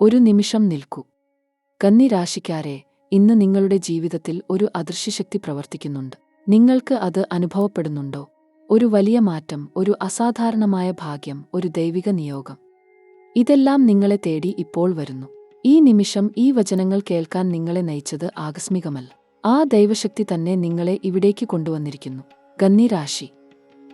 ഒരു നിമിഷം നിൽക്കൂ. കന്നി രാശിക്കാരെ, ഇന്ന് നിങ്ങളുടെ ജീവിതത്തിൽ ഒരു അദൃശ്യശക്തി പ്രവർത്തിക്കുന്നുണ്ട്. നിങ്ങൾക്ക് അത് അനുഭവപ്പെടുന്നുണ്ടോ? ഒരു വലിയ മാറ്റം, ഒരു അസാധാരണമായ ഭാഗ്യം, ഒരു ദൈവിക നിയോഗം. ഇതെല്ലാം നിങ്ങളെ തേടി ഇപ്പോൾ വരുന്നു. ഈ നിമിഷം ഈ വചനങ്ങൾ കേൾക്കാൻ നിങ്ങളെ നയിച്ചത് ആകസ്മികമല്ല. ആ ദൈവശക്തി തന്നെ നിങ്ങളെ ഇവിടേക്ക് കൊണ്ടുവന്നിരിക്കുന്നു. കന്നി രാശി.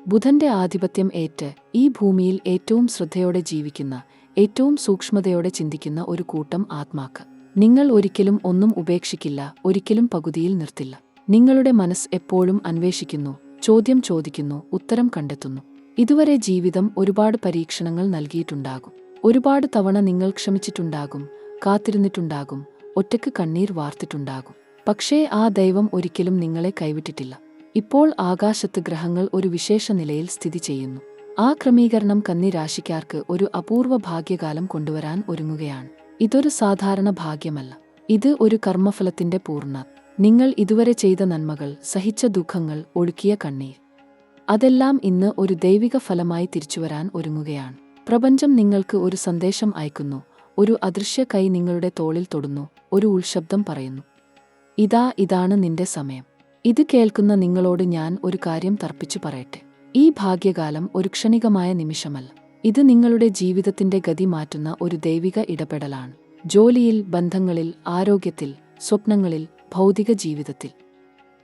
ബുധന്റെ ആധിപത്യം ഏറ്റ് ഈ ഭൂമിയിൽ ഏറ്റവും ശ്രദ്ധയോടെ ജീവിക്കുന്ന, ഏറ്റവും സൂക്ഷ്മതയോടെ ചിന്തിക്കുന്ന ഒരു കൂട്ടം ആത്മാക്കൾ. നിങ്ങൾ ഒരിക്കലും ഒന്നും ഉപേക്ഷിക്കില്ല, ഒരിക്കലും പകുതിയിൽ നിർത്തില്ല. നിങ്ങളുടെ മനസ്സ് എപ്പോഴും അന്വേഷിക്കുന്നു, ചോദ്യം ചോദിക്കുന്നു, ഉത്തരം കണ്ടെത്തുന്നു. ഇതുവരെ ജീവിതം ഒരുപാട് പരീക്ഷണങ്ങൾ നൽകിയിട്ടുണ്ടാകും. ഒരുപാട് തവണ നിങ്ങൾ ക്ഷമിച്ചിട്ടുണ്ടാകും, കാത്തിരുന്നിട്ടുണ്ടാകും, ഒറ്റയ്ക്ക് കണ്ണീർ വാർത്തിട്ടുണ്ടാകും. പക്ഷേ ആ ദൈവം ഒരിക്കലും നിങ്ങളെ കൈവിട്ടിട്ടില്ല. ഇപ്പോൾ ആകാശത്ത് ഗ്രഹങ്ങൾ ഒരു വിശേഷ നിലയിൽ സ്ഥിതി ചെയ്യുന്നു. ആ ക്രമീകരണം കന്നി രാശിക്കാർക്ക് ഒരു അപൂർവ ഭാഗ്യകാലം കൊണ്ടുവരാൻ ഒരുങ്ങുകയാണ്. ഇതൊരു സാധാരണ ഭാഗ്യമല്ല. ഇത് ഒരു കർമ്മഫലത്തിന്റെ പൂർണ്ണ. നിങ്ങൾ ഇതുവരെ ചെയ്ത നന്മകൾ, സഹിച്ച ദുഃഖങ്ങൾ, ഒഴുക്കിയ കണ്ണീർ, അതെല്ലാം ഇന്ന് ഒരു ദൈവിക ഫലമായി തിരിച്ചുവരാൻ ഒരുങ്ങുകയാണ്. പ്രപഞ്ചം നിങ്ങൾക്ക് ഒരു സന്ദേശം അയക്കുന്നു. ഒരു അദൃശ്യ കൈ നിങ്ങളുടെ തോളിൽ തൊടുന്നു, ഒരു ഉൾശബ്ദം പറയുന്നു, ഇതാണ് നിന്റെ സമയം. ഇത് കേൾക്കുന്ന നിങ്ങളോട് ഞാൻ ഒരു കാര്യം തർപ്പിച്ചു പറയട്ടെ. ഈ ഭാഗ്യകാലം ഒരു ക്ഷണികമായ നിമിഷമല്ല. ഇത് നിങ്ങളുടെ ജീവിതത്തിന്റെ ഗതി മാറ്റുന്ന ഒരു ദൈവിക ഇടപെടലാണ്. ജോലിയിൽ, ബന്ധങ്ങളിൽ, ആരോഗ്യത്തിൽ, സ്വപ്നങ്ങളിൽ, ഭൗതിക ജീവിതത്തിൽ.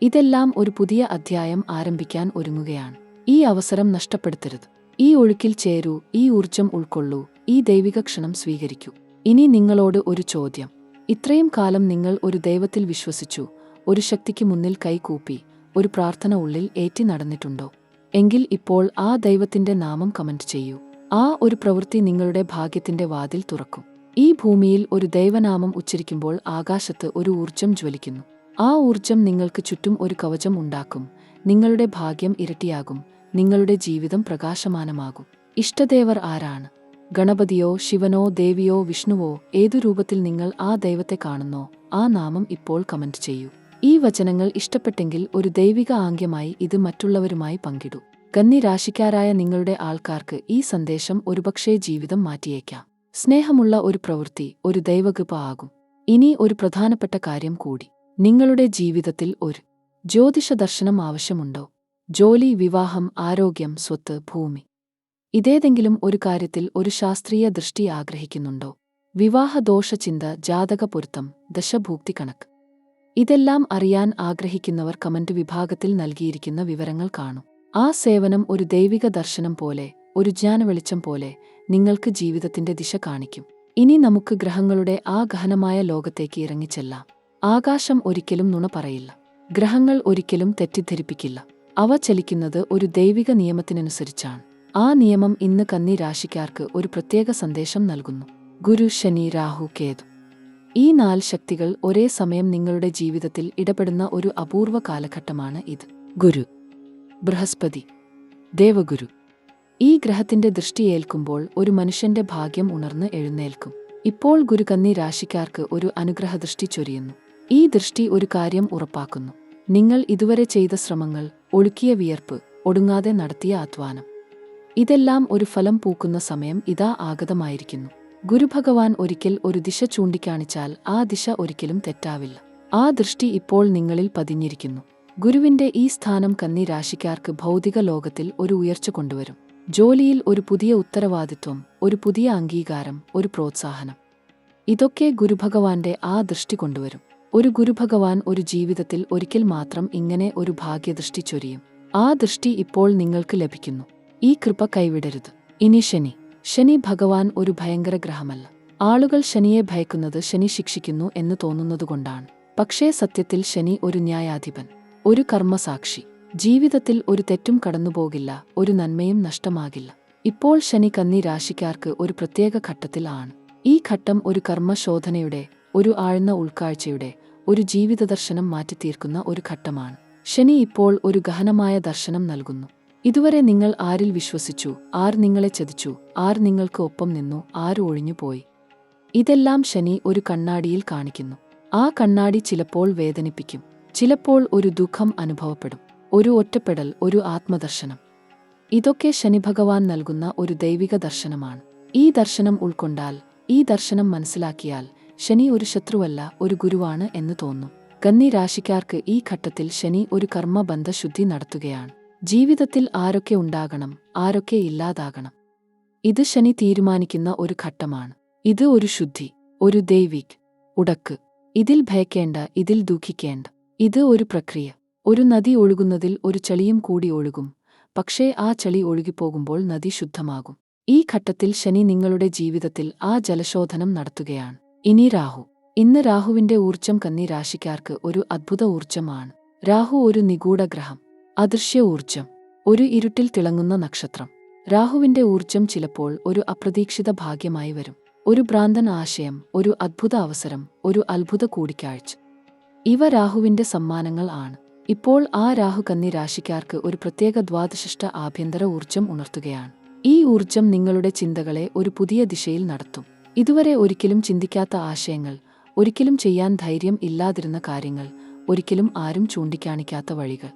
ഇതെല്ലാം ഒരു പുതിയ അധ്യായം ആരംഭിക്കാൻ ഒരുങ്ങുകയാണ്. ഈ അവസരം നഷ്ടപ്പെടുത്തരുത്. ഈ ഒഴുക്കിൽ ചേരൂ, ഈ ഊർജം ഉൾക്കൊള്ളൂ, ഈ ദൈവിക ക്ഷണം സ്വീകരിക്കൂ. ഇനി നിങ്ങളോട് ഒരു ചോദ്യം. ഇത്രയും കാലം നിങ്ങൾ ഒരു ദൈവത്തിൽ വിശ്വസിച്ചു, ഒരു ശക്തിക്ക് മുന്നിൽ കൈകൂപ്പി, ഒരു പ്രാർത്ഥന ഉള്ളിൽ ഏറ്റി നടന്നിട്ടുണ്ടോ? എങ്കിൽ ഇപ്പോൾ ആ ദൈവത്തിന്റെ നാമം കമന്റ് ചെയ്യൂ. ആ ഒരു പ്രവൃത്തി നിങ്ങളുടെ ഭാഗ്യത്തിന്റെ വാതിൽ തുറക്കും. ഈ ഭൂമിയിൽ ഒരു ദൈവനാമം ഉച്ചരിക്കുമ്പോൾ ആകാശത്ത് ഒരു ഊർജം ജ്വലിക്കുന്നു. ആ ഊർജം നിങ്ങൾക്ക് ചുറ്റും ഒരു കവചം ഉണ്ടാക്കും. നിങ്ങളുടെ ഭാഗ്യം ഇരട്ടിയാകും, നിങ്ങളുടെ ജീവിതം പ്രകാശമാനമാകും. ഇഷ്ടദേവർ ആരാണ്? ഗണപതിയോ, ശിവനോ, ദേവിയോ, വിഷ്ണുവോ? ഏതു രൂപത്തിൽ നിങ്ങൾ ആ ദൈവത്തെ കാണുന്നോ, ആ നാമം ഇപ്പോൾ കമന്റ് ചെയ്യൂ. ഈ വചനങ്ങൾ ഇഷ്ടപ്പെട്ടെങ്കിൽ ഒരു ദൈവിക ആംഗ്യമായി ഇത് മറ്റുള്ളവരുമായി പങ്കിടൂ. കന്നി രാശിക്കാരായ നിങ്ങളുടെ ആൾക്കാർക്ക് ഈ സന്ദേശം ഒരുപക്ഷേ ജീവിതം മാറ്റിയേക്കാം. സ്നേഹമുള്ള ഒരു പ്രവൃത്തി ഒരു ദൈവകൃപ ആകും. ഇനി ഒരു പ്രധാനപ്പെട്ട കാര്യം കൂടി. നിങ്ങളുടെ ജീവിതത്തിൽ ഒരു ജ്യോതിഷ ദർശനം ആവശ്യമുണ്ടോ? ജോലി, വിവാഹം, ആരോഗ്യം, സ്വത്ത്, ഭൂമി. ഇതേതെങ്കിലും ഒരു കാര്യത്തിൽ ഒരു ശാസ്ത്രീയ ദൃഷ്ടി ആഗ്രഹിക്കുന്നുണ്ടോ? വിവാഹദോഷചിന്ത, ജാതക പൊരുത്തം, ദശഭൂക്തി കണക്ക്. ഇതെല്ലാം അറിയാൻ ആഗ്രഹിക്കുന്നവർ കമന്റ് വിഭാഗത്തിൽ നൽകിയിരിക്കുന്ന വിവരങ്ങൾ കാണും. ആ സേവനം ഒരു ദൈവിക ദർശനം പോലെ, ഒരു ജ്ഞാനവെളിച്ചം പോലെ നിങ്ങൾക്ക് ജീവിതത്തിന്റെ ദിശ കാണിക്കും. ഇനി നമുക്ക് ഗ്രഹങ്ങളുടെ ആ ഗഹനമായ ലോകത്തേക്ക് ഇറങ്ങിച്ചെല്ലാം. ആകാശം ഒരിക്കലും നുണ പറയില്ല. ഗ്രഹങ്ങൾ ഒരിക്കലും തെറ്റിദ്ധരിപ്പിക്കില്ല. അവ ചലിക്കുന്നത് ഒരു ദൈവിക നിയമത്തിനനുസരിച്ചാണ്. ആ നിയമം ഇന്ന് കന്നി രാശിക്കാർക്ക് ഒരു പ്രത്യേക സന്ദേശം നൽകുന്നു. ഗുരു, ശനി, രാഹു, കേതു. ഈ 4 ശക്തികൾ ഒരേ സമയം നിങ്ങളുടെ ജീവിതത്തിൽ ഇടപെടുന്ന ഒരു അപൂർവ കാലഘട്ടമാണ് ഇത്. ഗുരു, ബൃഹസ്പതി, ദേവഗുരു. ഈ ഗ്രഹത്തിന്റെ ദൃഷ്ടിയേൽക്കുമ്പോൾ ഒരു മനുഷ്യന്റെ ഭാഗ്യം ഉണർന്ന് എഴുന്നേൽക്കും. ഇപ്പോൾ ഗുരു കന്നി രാശിക്കാർക്ക് ഒരു അനുഗ്രഹദൃഷ്ടി ചൊരിയുന്നു. ഈ ദൃഷ്ടി ഒരു കാര്യം ഉറപ്പാക്കുന്നു. നിങ്ങൾ ഇതുവരെ ചെയ്ത ശ്രമങ്ങൾ, ഒഴുക്കിയ വിയർപ്പ്, ഒടുങ്ങാതെ നടത്തിയ അധ്വാനം, ഇതെല്ലാം ഒരു ഫലം പൂക്കുന്ന സമയം ഇതാ ആഗതമായിരിക്കുന്നു. ഗുരുഭഗവാൻ ഒരിക്കൽ ഒരു ദിശ ചൂണ്ടിക്കാണിച്ചാൽ ആ ദിശ ഒരിക്കലും തെറ്റാവില്ല. ആ ദൃഷ്ടി ഇപ്പോൾ നിങ്ങളിൽ പതിഞ്ഞിരിക്കുന്നു. ഗുരുവിന്റെ ഈ സ്ഥാനം കന്നി രാശിക്കാർക്ക് ഭൗതിക ലോകത്തിൽ ഒരു ഉയർച്ച കൊണ്ടുവരും. ജോലിയിൽ ഒരു പുതിയ ഉത്തരവാദിത്വം, ഒരു പുതിയ അംഗീകാരം, ഒരു പ്രോത്സാഹനം. ഇതൊക്കെ ഗുരുഭഗവാന്റെ ആ ദൃഷ്ടി കൊണ്ടുവരും. ഒരു ഗുരുഭഗവാൻ ഒരു ജീവിതത്തിൽ ഒരിക്കൽ മാത്രം ഇങ്ങനെ ഒരു ഭാഗ്യദൃഷ്ടി ചൊരിയും. ആ ദൃഷ്ടി ഇപ്പോൾ നിങ്ങൾക്ക് ലഭിക്കുന്നു. ഈ കൃപ കൈവിടരുത്. ഇനി ശനി. ശനി ഭഗവാൻ ഒരു ഭയങ്കര ഗ്രഹമല്ല. ആളുകൾ ശനിയെ ഭയക്കുന്നത് ശനി ശിക്ഷിക്കുന്നു എന്ന് തോന്നുന്നതുകൊണ്ടാണ്. പക്ഷേ സത്യത്തിൽ ശനി ഒരു ന്യായാധിപൻ, ഒരു കർമ്മസാക്ഷി. ജീവിതത്തിൽ ഒരു തെറ്റും കടന്നുപോകില്ല, ഒരു നന്മയും നഷ്ടമാകില്ല. ഇപ്പോൾ ശനി കന്നി രാശിക്കാർക്ക് ഒരു പ്രത്യേക ഘട്ടത്തിൽ ആണ്. ഈ ഘട്ടം ഒരു കർമ്മശോധനയുടെ, ഒരു ആഴ്ന്ന ഉൾക്കാഴ്ചയുടെ, ഒരു ജീവിതദർശനം മാറ്റിത്തീർക്കുന്ന ഒരു ഘട്ടമാണ്. ശനി ഇപ്പോൾ ഒരു ഗഹനമായ ദർശനം നൽകുന്നു. ഇതുവരെ നിങ്ങൾ ആരിൽ വിശ്വസിച്ചു, ആർ നിങ്ങളെ ചതിച്ചു, ആർ നിങ്ങൾക്ക് ഒപ്പം നിന്നു, ആര് ഒഴിഞ്ഞുപോയി? ഇതെല്ലാം ശനി ഒരു കണ്ണാടിയിൽ കാണിക്കുന്നു. ആ കണ്ണാടി ചിലപ്പോൾ വേദനിപ്പിക്കും, ചിലപ്പോൾ ഒരു ദുഃഖം അനുഭവപ്പെടും, ഒരു ഒറ്റപ്പെടൽ, ഒരു ആത്മദർശനം. ഇതൊക്കെ ശനിഭഗവാൻ നൽകുന്ന ഒരു ദൈവിക ദർശനമാണ്. ഈ ദർശനം ഉൾക്കൊണ്ടാൽ, ഈ ദർശനം മനസ്സിലാക്കിയാൽ ശനി ഒരു ശത്രുവല്ല, ഒരു ഗുരുവാണ് എന്ന് തോന്നും. കന്നി രാശിക്കാർക്ക് ഈ ഘട്ടത്തിൽ ശനി ഒരു കർമ്മബന്ധശുദ്ധി നടത്തുകയാണ്. ജീവിതത്തിൽ ആരൊക്കെ ഉണ്ടാകണം, ആരൊക്കെ ഇല്ലാതാകണം, ഇത് ശനി തീരുമാനിക്കുന്ന ഒരു ഘട്ടമാണ്. ഇത് ഒരു ശുദ്ധി, ഒരു ദൈവിക് ഉടക്ക്. ഇതിൽ ഭയക്കേണ്ട, ഇതിൽ ദുഃഖിക്കേണ്ട. ഇത് ഒരു പ്രക്രിയ. ഒരു നദി ഒഴുകുന്നതിൽ ഒരു ചളിയും കൂടി ഒഴുകും. പക്ഷേ ആ ചളി ഒഴുകിപ്പോകുമ്പോൾ നദി ശുദ്ധമാകും. ഈ ഘട്ടത്തിൽ ശനി നിങ്ങളുടെ ജീവിതത്തിൽ ആ ജലശോധനം നടത്തുകയാണ്. ഇനി രാഹു. ഇന്ന് രാഹുവിന്റെ ഊർജ്ജം കന്നി രാശിക്കാർക്ക് ഒരു അദ്ഭുത ഊർജ്ജമാണ്. രാഹു ഒരു നിഗൂഢ ഗ്രഹം, അദൃശ്യ ഊർജ്ജം, ഒരു ഇരുട്ടിൽ തിളങ്ങുന്ന നക്ഷത്രം. രാഹുവിന്റെ ഊർജ്ജം ചിലപ്പോൾ ഒരു അപ്രതീക്ഷിത ഭാഗ്യമായി വരും. ഒരു ഭ്രാന്തൻ ആശയം, ഒരു അദ്ഭുത അവസരം, ഒരു അത്ഭുത കൂടിക്കാഴ്ച. ഇവ രാഹുവിന്റെ സമ്മാനങ്ങൾ ആണ്. ഇപ്പോൾ ആ രാഹു കന്നി രാശിക്കാർക്ക് ഒരു പ്രത്യേക ദ്വാദശിഷ്ട ആഭ്യന്തര ഊർജ്ജം ഉണർത്തുകയാണ്. ഈ ഊർജ്ജം നിങ്ങളുടെ ചിന്തകളെ ഒരു പുതിയ ദിശയിൽ നടത്തും. ഇതുവരെ ഒരിക്കലും ചിന്തിക്കാത്ത ആശയങ്ങൾ, ഒരിക്കലും ചെയ്യാൻ ധൈര്യം ഇല്ലാതിരുന്ന കാര്യങ്ങൾ, ഒരിക്കലും ആരും ചൂണ്ടിക്കാണിക്കാത്ത വഴികൾ,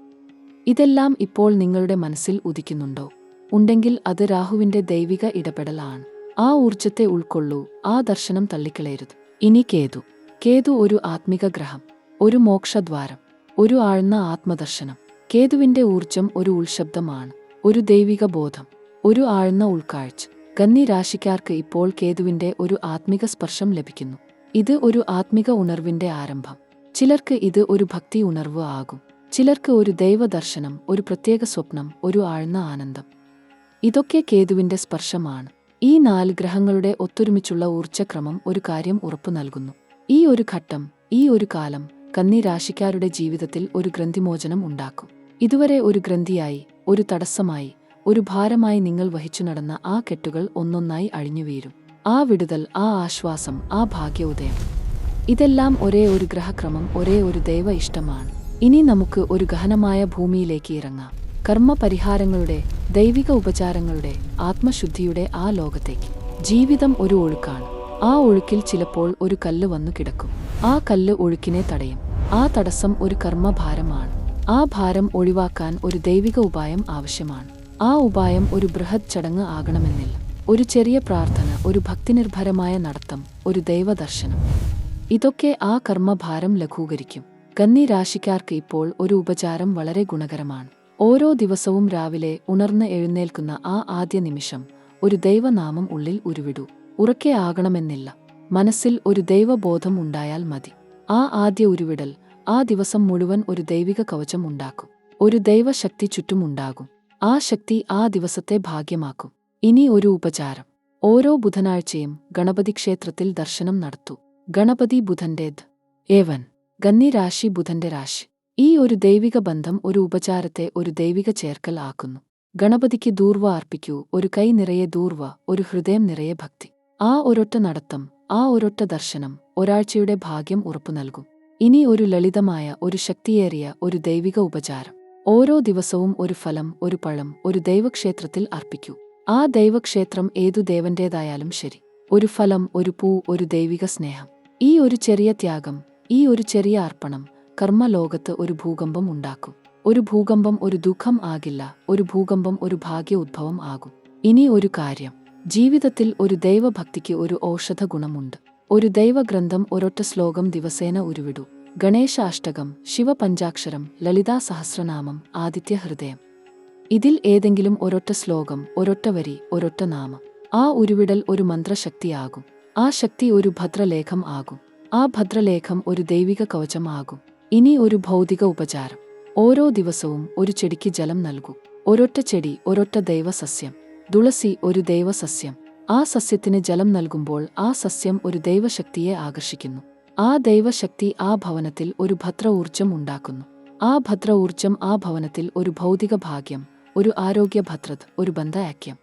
ഇതെല്ലാം ഇപ്പോൾ നിങ്ങളുടെ മനസ്സിൽ ഉദിക്കുന്നുണ്ടോ? ഉണ്ടെങ്കിൽ അത് രാഹുവിന്റെ ദൈവിക ഇടപെടലാണ്. ആ ഊർജ്ജത്തെ ഉൾക്കൊള്ളൂ, ആ ദർശനം തള്ളിക്കളയരുത്. ഇനി കേതു. കേതു ഒരു ആത്മിക ഗ്രഹം, ഒരു മോക്ഷദ്വാരം, ഒരു ആഴ്ന്ന ആത്മദർശനം. കേതുവിന്റെ ഊർജ്ജം ഒരു ഉൾശബ്ദമാണ്, ഒരു ദൈവിക ബോധം, ഒരു ആഴ്ന്ന ഉൾക്കാഴ്ച. കന്നി രാശിക്കാർക്ക് ഇപ്പോൾ കേതുവിന്റെ ഒരു ആത്മിക സ്പർശം ലഭിക്കുന്നു. ഇത് ഒരു ആത്മിക ഉണർവിന്റെ ആരംഭം. ചിലർക്ക് ഇത് ഒരു ഭക്തി ഉണർവ് ആകും, ചിലർക്ക് ഒരു ദൈവദർശനം, ഒരു പ്രത്യേക സ്വപ്നം, ഒരു ആഴ്ന്ന ആനന്ദം. ഇതൊക്കെ കേതുവിന്റെ സ്പർശമാണ്. ഈ 4 ഗ്രഹങ്ങളുടെ ഒത്തൊരുമിച്ചുള്ള ഊർജ്ജക്രമം ഒരു കാര്യം ഉറപ്പു നൽകുന്നു. ഈ ഒരു ഘട്ടം, ഈ ഒരു കാലം കന്നി രാശിക്കാരുടെ ജീവിതത്തിൽ ഒരു ഗ്രന്ഥിമോചനം ഉണ്ടാക്കും. ഇതുവരെ ഒരു ഗ്രന്ഥിയായി, ഒരു തടസ്സമായി, ഒരു ഭാരമായി നിങ്ങൾ വഹിച്ചു നടന്ന ആ കെട്ടുകൾ ഒന്നൊന്നായി അഴിഞ്ഞുവീരും. ആ വിടുതൽ, ആ ആശ്വാസം, ആ ഭാഗ്യോദയം, ഇതെല്ലാം ഒരേ ഒരു ഗ്രഹക്രമം, ഒരേ ഒരു ദൈവ ഇഷ്ടമാണ്. ഇനി നമുക്ക് ഒരു ഗഹനമായ ഭൂമിയിലേക്ക് ഇറങ്ങാം. കർമ്മപരിഹാരങ്ങളുടെ, ദൈവിക ഉപചാരങ്ങളുടെ, ആത്മശുദ്ധിയുടെ ആ ലോകത്തേക്ക്. ജീവിതം ഒരു ഒഴുക്കാണ്. ആ ഒഴുക്കിൽ ചിലപ്പോൾ ഒരു കല്ല് വന്നു കിടക്കും. ആ കല്ല് ഒഴുക്കിനെ തടയും. ആ തടസ്സം ഒരു കർമ്മഭാരമാണ്. ആ ഭാരം ഒഴിവാക്കാൻ ഒരു ദൈവിക ഉപായം ആവശ്യമാണ്. ആ ഉപായം ഒരു ബൃഹത് ചടങ്ങ് ആകണമെന്നില്ല. ഒരു ചെറിയ പ്രാർത്ഥന, ഒരു ഭക്തിനിർഭരമായ നടത്തം, ഒരു ദൈവദർശനം, ഇതൊക്കെ ആ കർമ്മഭാരം ലഘൂകരിക്കും. കന്നി രാശിക്കാർക്ക് ഇപ്പോൾ ഒരു ഉപചാരം വളരെ ഗുണകരമാണ്. ഓരോ ദിവസവും രാവിലെ ഉണർന്ന് എഴുന്നേൽക്കുന്ന ആ ആദ്യ നിമിഷം ഒരു ദൈവനാമം ഉള്ളിൽ ഉരുവിടൂ. ഉറക്കെ ആകണമെന്നില്ല, മനസ്സിൽ ഒരു ദൈവബോധം ഉണ്ടായാൽ മതി. ആ ആദ്യ ഉരുവിടൽ ആ ദിവസം മുഴുവൻ ഒരു ദൈവിക കവചം ഉണ്ടാക്കും. ഒരു ദൈവശക്തി ചുറ്റുമുണ്ടാകും. ആ ശക്തി ആ ദിവസത്തെ ഭാഗ്യമാക്കും. ഇനി ഒരു ഉപചാരം. ഓരോ ബുധനാഴ്ചയും ഗണപതി ക്ഷേത്രത്തിൽ ദർശനം നടത്തൂ. ഗണപതി ബുധന്റേത് ഏവൻ. കന്നി രാശി ബുധന്റെ രാശി. ഈ ഒരു ദൈവിക ബന്ധം ഒരു ഉപചാരത്തെ ഒരു ദൈവിക ചേർക്കൽ ആക്കുന്നു. ഗണപതിക്ക് ദൂർവ അർപ്പിക്കൂ. ഒരു കൈ നിറയെ ദൂർവ, ഒരു ഹൃദയം നിറയെ ഭക്തി. ആ ഒരൊറ്റ നടത്തം, ആ ഒരൊറ്റ ദർശനം ഒരാഴ്ചയുടെ ഭാഗ്യം ഉറപ്പു നൽകും. ഇനി ഒരു ലളിതമായ, ഒരു ശക്തിയേറിയ, ഒരു ദൈവിക ഉപചാരം. ഓരോ ദിവസവും ഒരു ഫലം, ഒരു പഴം ഒരു ദൈവക്ഷേത്രത്തിൽ അർപ്പിക്കൂ. ആ ദൈവക്ഷേത്രം ഏതു ദേവന്റേതായാലും ശരി. ഒരു ഫലം, ഒരു പൂ, ഒരു ദൈവിക സ്നേഹം. ഈ ഒരു ചെറിയ ത്യാഗം, ഈ ഒരു ചെറിയ അർപ്പണം കർമ്മലോകത്ത് ഒരു ഭൂകമ്പം ഉണ്ടാക്കും. ഒരു ഭൂകമ്പം ഒരു ദുഃഖം ആകില്ല, ഒരു ഭൂകമ്പം ഒരു ഭാഗ്യ ഉദ്ഭവം ആകും. ഇനി ഒരു കാര്യം. ജീവിതത്തിൽ ഒരു ദൈവഭക്തിക്ക് ഒരു ഔഷധ ഗുണമുണ്ട്. ഒരു ദൈവഗ്രന്ഥം, ഒരൊറ്റ ശ്ലോകം ദിവസേന ഉരുവിടൂ. ഗണേശ അഷ്ടകം, ശിവപഞ്ചാക്ഷരം, ലളിതാ സഹസ്രനാമം, ആദിത്യ ഹൃദയം. ഇതിൽ ഏതെങ്കിലും ഒരൊറ്റ ശ്ലോകം, ഒരൊറ്റ വരി, ഒരൊറ്റ നാമം. ആ ഉരുവിടൽ ഒരു മന്ത്രശക്തിയാകും. ആ ശക്തി ഒരു ഭദ്രലേഖം ആകും. ആ ഭദ്രലേഖം ഒരു ദൈവിക കവചം ആകും. ഇനി ഒരു ഭൗതിക ഉപചാരം. ഓരോ ദിവസവും ഒരു ചെടിക്ക് ജലം നൽകൂ. ഒരൊറ്റ ചെടി, ഒരൊറ്റ ദൈവസസ്യം. തുളസി ഒരു ദൈവസസ്യം. ആ സസ്യത്തിന് ജലം നൽകുമ്പോൾ ആ സസ്യം ഒരു ദൈവശക്തിയെ ആകർഷിക്കുന്നു. ആ ദൈവശക്തി ആ ഭവനത്തിൽ ഒരു ഭദ്ര ഊർജം ഉണ്ടാക്കുന്നു. ആ ഭദ്ര ഊർജം ആ ഭവനത്തിൽ ഒരു ഭൗതിക ഭാഗ്യം, ഒരു ആരോഗ്യ ഭദ്രത, ഒരു ബന്ധ ഐക്യം,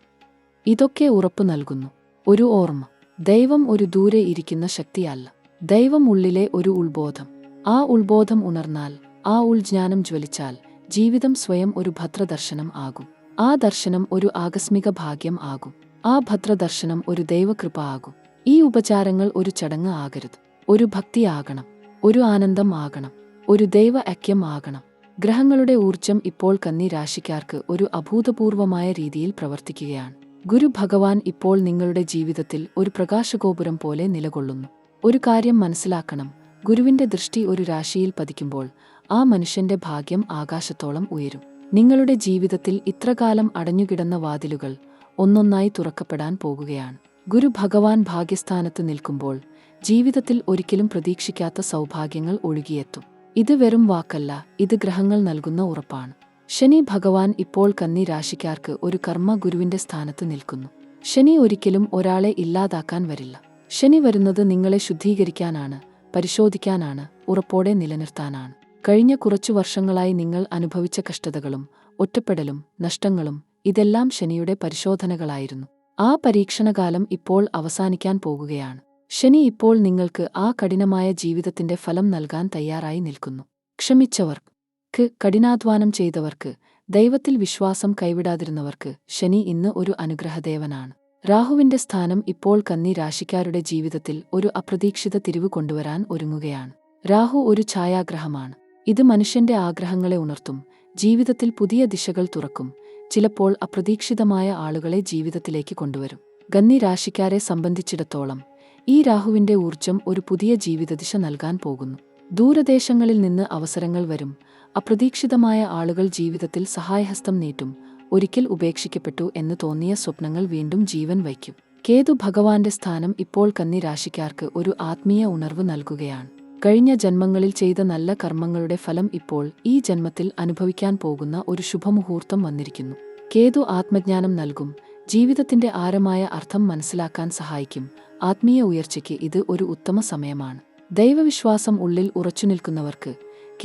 ഇതൊക്കെ ഉറപ്പു നൽകുന്നു. ഒരു ഓർമ്മ. ദൈവം ഒരു ദൂരെ ഇരിക്കുന്ന ശക്തിയല്ല. ദൈവം ഉള്ളിലെ ഒരു ഉൾബോധം. ആ ഉൾബോധം ഉണർന്നാൽ, ആ ഉൾജ്ഞാനം ജ്വലിച്ചാൽ ജീവിതം സ്വയം ഒരു ഭദ്രദർശനം ആകും. ആ ദർശനം ഒരു ആകസ്മിക ഭാഗ്യം ആകും. ആ ഭദ്രദർശനം ഒരു ദൈവകൃപ ആകും. ഈ ഉപചാരങ്ങൾ ഒരു ചടങ്ങ് ആകരുത്. ഒരു ഭക്തിയാകണം, ഒരു ആനന്ദം ആകണം, ഒരു ദൈവ ഐക്യം ആകണം. ഗ്രഹങ്ങളുടെ ഊർജം ഇപ്പോൾ കന്നി രാശിക്കാർക്ക് ഒരു അഭൂതപൂർവമായ രീതിയിൽ പ്രവർത്തിക്കുകയാണ്. ഗുരു ഭഗവാൻ ഇപ്പോൾ നിങ്ങളുടെ ജീവിതത്തിൽ ഒരു പ്രകാശഗോപുരം പോലെ നിലകൊള്ളുന്നു. ഒരു കാര്യം മനസ്സിലാക്കണം, ഗുരുവിന്റെ ദൃഷ്ടി ഒരു രാശിയിൽ പതിക്കുമ്പോൾ ആ മനുഷ്യന്റെ ഭാഗ്യം ആകാശത്തോളം ഉയരും. നിങ്ങളുടെ ജീവിതത്തിൽ ഇത്രകാലം അടഞ്ഞുകിടന്ന വാതിലുകൾ ഒന്നൊന്നായി തുറക്കപ്പെടാൻ പോകുകയാണ്. ഗുരു ഭഗവാൻ ഭാഗ്യസ്ഥാനത്ത് നിൽക്കുമ്പോൾ ജീവിതത്തിൽ ഒരിക്കലും പ്രതീക്ഷിക്കാത്ത സൗഭാഗ്യങ്ങൾ ഒഴുകിയെത്തും. ഇത് വെറും വാക്കല്ല, ഇത് ഗ്രഹങ്ങൾ നൽകുന്ന ഉറപ്പാണ്. ശനി ഭഗവാൻ ഇപ്പോൾ കന്നി രാശിക്കാർക്ക് ഒരു കർമ്മ ഗുരുവിന്റെ സ്ഥാനത്ത് നിൽക്കുന്നു. ശനി ഒരിക്കലും ഒരാളെ ഇല്ലാതാക്കാൻ വരില്ല. ശനി വരുന്നത് നിങ്ങളെ ശുദ്ധീകരിക്കാനാണ്, പരിശോധിക്കാനാണ്, ഉറപ്പോടെ നിലനിർത്താനാണ്. കഴിഞ്ഞ കുറച്ചു വർഷങ്ങളായി നിങ്ങൾ അനുഭവിച്ച കഷ്ടതകളും ഒറ്റപ്പെടലും നഷ്ടങ്ങളും ഇതെല്ലാം ശനിയുടെ പരിശോധനകളായിരുന്നു. ആ പരീക്ഷണകാലം ഇപ്പോൾ അവസാനിക്കാൻ പോകുകയാണ്. ശനി ഇപ്പോൾ നിങ്ങൾക്ക് ആ കഠിനമായ ജീവിതത്തിന്റെ ഫലം നൽകാൻ തയ്യാറായി നിൽക്കുന്നു. ക്ഷമിച്ചവർക്ക്, കഠിനാധ്വാനം ചെയ്തവർക്ക്, ദൈവത്തിൽ വിശ്വാസം കൈവിടാതിരുന്നവർക്ക് ശനി ഇന്ന് ഒരു അനുഗ്രഹദേവനാണ്. രാഹുവിന്റെ സ്ഥാനം ഇപ്പോൾ കന്നി രാശിക്കാരുടെ ജീവിതത്തിൽ ഒരു അപ്രതീക്ഷിത തിരിവ് കൊണ്ടുവരാൻ ഒരുങ്ങുകയാണ്. രാഹു ഒരു ഛായാഗ്രഹമാണ്. ഇത് മനുഷ്യന്റെ ആഗ്രഹങ്ങളെ ഉണർത്തും, ജീവിതത്തിൽ പുതിയ ദിശകൾ തുറക്കും, ചിലപ്പോൾ അപ്രതീക്ഷിതമായ ആളുകളെ ജീവിതത്തിലേക്ക് കൊണ്ടുവരും. കന്നി രാശിക്കാരെ സംബന്ധിച്ചിടത്തോളം ഈ രാഹുവിന്റെ ഊർജം ഒരു പുതിയ ജീവിതദിശ നൽകാൻ പോകുന്നു. ദൂരദേശങ്ങളിൽ നിന്ന് അവസരങ്ങൾ വരും, അപ്രതീക്ഷിതമായ ആളുകൾ ജീവിതത്തിൽ സഹായഹസ്തം നീട്ടും, ഒരിക്കൽ ഉപേക്ഷിക്കപ്പെട്ടു എന്ന് തോന്നിയ സ്വപ്നങ്ങൾ വീണ്ടും ജീവൻ വയ്ക്കും. കേതു ഭഗവാന്റെ സ്ഥാനം ഇപ്പോൾ കന്നി രാശിക്കാർക്ക് ഒരു ആത്മീയ ഉണർവ് നൽകുകയാണ്. കഴിഞ്ഞ ജന്മങ്ങളിൽ ചെയ്ത നല്ല കർമ്മങ്ങളുടെ ഫലം ഇപ്പോൾ ഈ ജന്മത്തിൽ അനുഭവിക്കാൻ പോകുന്ന ഒരു ശുഭമുഹൂർത്തം വന്നിരിക്കുന്നു. കേതു ആത്മജ്ഞാനം നൽകും, ജീവിതത്തിന്റെ ആഴമായ അർത്ഥം മനസ്സിലാക്കാൻ സഹായിക്കും. ആത്മീയ ഉയർച്ചയ്ക്ക് ഇത് ഒരു ഉത്തമ സമയമാണ്. ദൈവവിശ്വാസം ഉള്ളിൽ ഉറച്ചുനിൽക്കുന്നവർക്ക്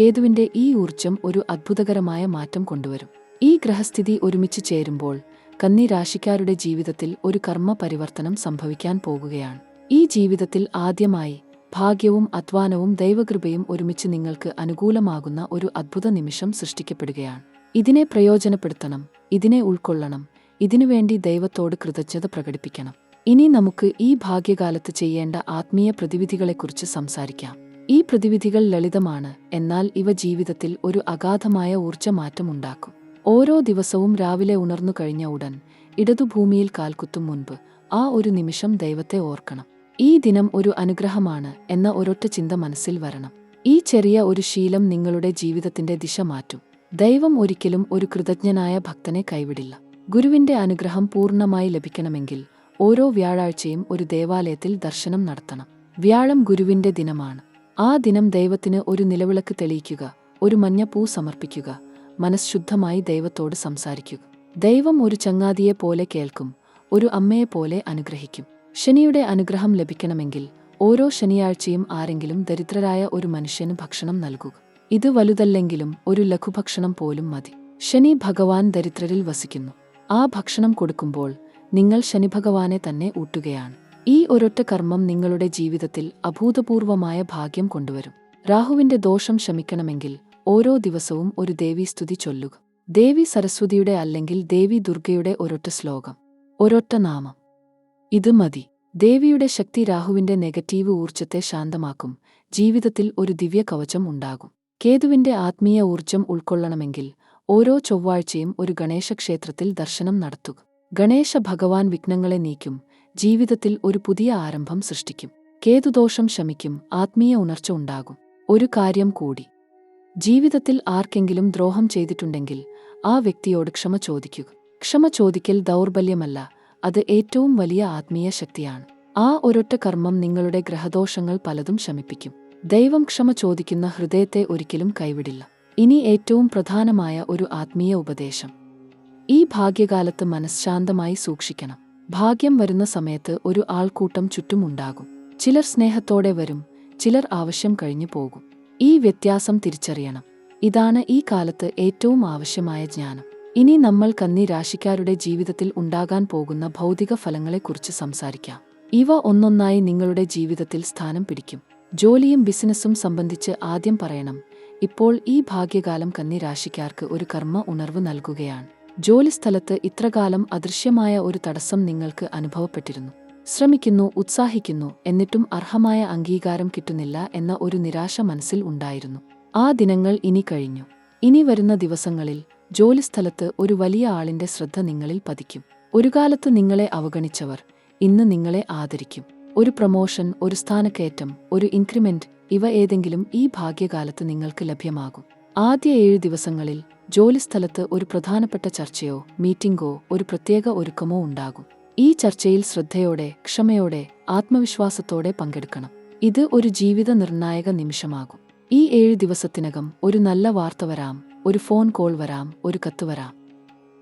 കേതുവിന്റെ ഈ ഊർജം ഒരു അത്ഭുതകരമായ മാറ്റം കൊണ്ടുവരും. ഈ ഗ്രഹസ്ഥിതി ഒരുമിച്ച് ചേരുമ്പോൾ കന്നി രാശിക്കാരുടെ ജീവിതത്തിൽ ഒരു കർമ്മ പരിവർത്തനം സംഭവിക്കാൻ പോകുകയാണ്. ഈ ജീവിതത്തിൽ ആദ്യമായി ഭാഗ്യവും അധ്വാനവും ദൈവകൃപയും ഒരുമിച്ച് നിങ്ങൾക്ക് അനുകൂലമാകുന്ന ഒരു അദ്ഭുത നിമിഷം സൃഷ്ടിക്കപ്പെടുകയാണ്. ഇതിനെ പ്രയോജനപ്പെടുത്തണം, ഇതിനെ ഉൾക്കൊള്ളണം, ഇതിനുവേണ്ടി ദൈവത്തോട് കൃതജ്ഞത പ്രകടിപ്പിക്കണം. ഇനി നമുക്ക് ഈ ഭാഗ്യകാലത്ത് ചെയ്യേണ്ട ആത്മീയ പ്രതിവിധികളെക്കുറിച്ച് സംസാരിക്കാം. ഈ പ്രതിവിധികൾ ലളിതമാണ്, എന്നാൽ ഇവ ജീവിതത്തിൽ ഒരു അഗാധമായ ഊർജ്ജമാറ്റമുണ്ടാക്കും. ഓരോ ദിവസവും രാവിലെ ഉണർന്നു കഴിഞ്ഞ ഉടൻ ഇടതുഭൂമിയിൽ കാൽക്കുത്തും മുൻപ് ആ ഒരു നിമിഷം ദൈവത്തെ ഓർക്കണം. ഈ ദിനം ഒരു അനുഗ്രഹമാണ് എന്ന ഒരൊറ്റ ചിന്ത മനസ്സിൽ വരണം. ഈ ചെറിയ ഒരു ശീലം നിങ്ങളുടെ ജീവിതത്തിന്റെ ദിശ മാറ്റും. ദൈവം ഒരിക്കലും ഒരു കൃതജ്ഞനായ ഭക്തനെ കൈവിടില്ല. ഗുരുവിന്റെ അനുഗ്രഹം പൂർണ്ണമായി ലഭിക്കണമെങ്കിൽ ഓരോ വ്യാഴാഴ്ചയും ഒരു ദേവാലയത്തിൽ ദർശനം നടത്തണം. വ്യാഴം ഗുരുവിന്റെ ദിനമാണ്. ആ ദിനം ദൈവത്തിന് ഒരു നിലവിളക്ക് തെളിയിക്കുക, ഒരു മഞ്ഞപ്പൂ സമർപ്പിക്കുക, മനഃശുദ്ധമായി ദൈവത്തോട് സംസാരിക്കുക. ദൈവം ഒരു ചങ്ങാതിയെ പോലെ കേൾക്കും, ഒരു അമ്മയെപ്പോലെ അനുഗ്രഹിക്കും. ശനിയുടെ അനുഗ്രഹം ലഭിക്കണമെങ്കിൽ ഓരോ ശനിയാഴ്ചയും ആരെങ്കിലും ദരിദ്രരായ ഒരു മനുഷ്യന് ഭക്ഷണം നൽകുക. ഇത് വലുതല്ലെങ്കിലും ഒരു ലഘുഭക്ഷണം പോലും മതി. ശനി ഭഗവാൻ ദരിദ്രരിൽ വസിക്കുന്നു. ആ ഭക്ഷണം കൊടുക്കുമ്പോൾ നിങ്ങൾ ശനിഭഗവാനെ തന്നെ ഊട്ടുകയാണ്. ഈ ഒരൊറ്റ കർമ്മം നിങ്ങളുടെ ജീവിതത്തിൽ അഭൂതപൂർവമായ ഭാഗ്യം കൊണ്ടുവരും. രാഹുവിന്റെ ദോഷം ശമിക്കണമെങ്കിൽ ഓരോ ദിവസവും ഒരു ദേവീസ്തുതി ചൊല്ലുക. ദേവി സരസ്വതിയുടെ അല്ലെങ്കിൽ ദേവി ദുർഗയുടെ ഒരൊറ്റ ശ്ലോകം, ഒരൊറ്റ നാമം, ഇത് മതി. ദേവിയുടെ ശക്തി രാഹുവിന്റെ നെഗറ്റീവ് ഊർജ്ജത്തെ ശാന്തമാക്കും, ജീവിതത്തിൽ ഒരു ദിവ്യ കവചം ഉണ്ടാകും. കേതുവിന്റെ ആത്മീയ ഊർജ്ജം ഉൾക്കൊള്ളണമെങ്കിൽ ഓരോ ചൊവ്വാഴ്ചയും ഒരു ഗണേശ ക്ഷേത്രത്തിൽ ദർശനം നടത്തുക. ഗണേശ ഭഗവാൻ വിഘ്നങ്ങളെ നീക്കും, ജീവിതത്തിൽ ഒരു പുതിയ ആരംഭം സൃഷ്ടിക്കും. കേതുദോഷം ശമിക്കും, ആത്മീയ ഉണർച്ച ഉണ്ടാകും. ഒരു കാര്യം കൂടി, ജീവിതത്തിൽ ആർക്കെങ്കിലും ദ്രോഹം ചെയ്തിട്ടുണ്ടെങ്കിൽ ആ വ്യക്തിയോട് ക്ഷമ ചോദിക്കുക. ക്ഷമ ചോദിക്കൽ ദൗർബല്യമല്ല, അത് ഏറ്റവും വലിയ ആത്മീയ ശക്തിയാണ്. ആ ഒരൊറ്റ കർമ്മം നിങ്ങളുടെ ഗ്രഹദോഷങ്ങൾ പലതും ശമിപ്പിക്കും. ദൈവം ക്ഷമ ചോദിക്കുന്ന ഹൃദയത്തെ ഒരിക്കലും കൈവിടില്ല. ഇനി ഏറ്റവും പ്രധാനമായ ഒരു ആത്മീയ ഉപദേശം. ഈ ഭാഗ്യകാലത്ത് മനഃശാന്തമായി സൂക്ഷിക്കണം. ഭാഗ്യം വരുന്ന സമയത്ത് ഒരു ആൾക്കൂട്ടം ചുറ്റുമുണ്ടാകും. ചിലർ സ്നേഹത്തോടെ വരും, ചിലർ ആവശ്യം കഴിഞ്ഞു പോകും. ഈ വ്യത്യാസം തിരിച്ചറിയണം. ഇതാണ് ഈ കാലത്ത് ഏറ്റവും ആവശ്യമായ ജ്ഞാനം. ഇനി നമ്മൾ കന്നി രാശിക്കാരുടെ ജീവിതത്തിൽ ഉണ്ടാകാൻ പോകുന്ന ഭൗതിക ഫലങ്ങളെക്കുറിച്ച് സംസാരിക്കാം. ഇവ ഒന്നൊന്നായി നിങ്ങളുടെ ജീവിതത്തിൽ സ്ഥാനം പിടിക്കും. ജോലിയും ബിസിനസ്സും സംബന്ധിച്ച് ആദ്യം പറയണം. ഇപ്പോൾ ഈ ഭാഗ്യകാലം കന്നി രാശിക്കാർക്ക് ഒരു കർമ്മ ഉണർവ് നൽകുകയാണ്. ജോലിസ്ഥലത്ത് ഇത്രകാലം അദൃശ്യമായ ഒരു തടസ്സം നിങ്ങൾക്ക് അനുഭവപ്പെട്ടിരുന്നു. ശ്രമിക്കുന്നു, ഉത്സാഹിക്കുന്നു, എന്നിട്ടും അർഹമായ അംഗീകാരം കിട്ടുന്നില്ല എന്ന ഒരു നിരാശ മനസ്സിൽ ഉണ്ടായിരുന്നു. ആ ദിനങ്ങൾ ഇനി കഴിഞ്ഞു. ഇനി വരുന്ന ദിവസങ്ങളിൽ ജോലിസ്ഥലത്ത് ഒരു വലിയ ആളിന്റെ ശ്രദ്ധ നിങ്ങളിൽ പതിക്കും. ഒരു കാലത്ത് നിങ്ങളെ അവഗണിച്ചവർ ഇന്ന് നിങ്ങളെ ആദരിക്കും. ഒരു പ്രമോഷൻ, ഒരു സ്ഥാനക്കയറ്റം, ഒരു ഇൻക്രിമെന്റ്, ഇവ ഏതെങ്കിലും ഈ ഭാഗ്യകാലത്ത് നിങ്ങൾക്ക് ലഭ്യമാകും. ആദ്യ 7 ദിവസങ്ങളിൽ ജോലിസ്ഥലത്ത് ഒരു പ്രധാനപ്പെട്ട ചർച്ചയോ മീറ്റിംഗോ ഒരു പ്രത്യേക ഒരുക്കമോ ഉണ്ടാകും. ഈ ചർച്ചയിൽ ശ്രദ്ധയോടെ, ക്ഷമയോടെ, ആത്മവിശ്വാസത്തോടെ പങ്കെടുക്കണം. ഇത് ഒരു ജീവിത നിർണായക നിമിഷമാകും. ഈ 7 ദിവസത്തിനകം ഒരു നല്ല വാർത്ത വരാം, ഒരു ഫോൺ കോൾ വരാം, ഒരു കത്ത് വരാം.